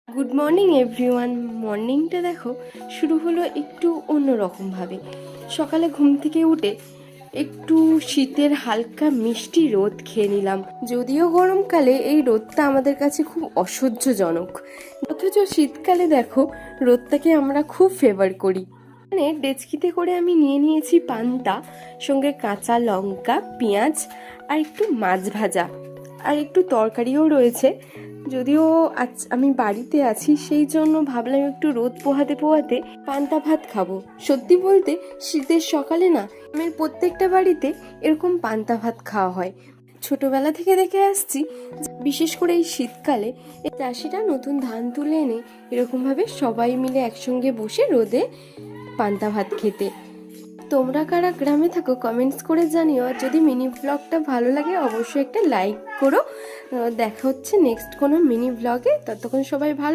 Good morning everyone. মর্নিংটা দেখো শুরু হলো একটু অন্যরকমভাবে। সকালে ঘুম থেকে উঠে একটু শীতের হালকা মিষ্টি রোদ খেয়ে নিলাম। যদিও গরমকালে এই রোদটা আমাদের কাছে খুব অসহ্যজনক, অথচ শীতকালে দেখো রোদটাকে আমরা খুব ফেভার করি। মানে ডেচকিতে করে আমি নিয়ে নিয়েছি পান্তা, সঙ্গে কাঁচা লঙ্কা, পেঁয়াজ আর একটু মাছ ভাজা, আর একটু তরকারিও রয়েছে। যদিও আজ আমি বাড়িতে আছি, সেই জন্য ভাবলাম একটু রোদ পোহাতে পোহাতে পান্তা ভাত খাবো। সত্যি বলতে শীতের সকালে না আমার প্রত্যেকটা বাড়িতে এরকম পান্তা ভাত খাওয়া হয়। ছোটবেলা থেকে দেখে আসছি, বিশেষ করে এই শীতকালে এই চাষিরা নতুন ধান তুলে এনে এরকমভাবে সবাই মিলে একসঙ্গে বসে রোদে পান্তা ভাত খেতে। তোমরা কারা গ্রামে থাকো কমেন্টস করে জানিও। আর যদি মিনি ব্লগটা ভালো লাগে অবশ্যই একটা লাইক করো। দেখা হচ্ছে নেক্সট কোনো মিনি ব্লগে। ততক্ষণ সবাই ভালো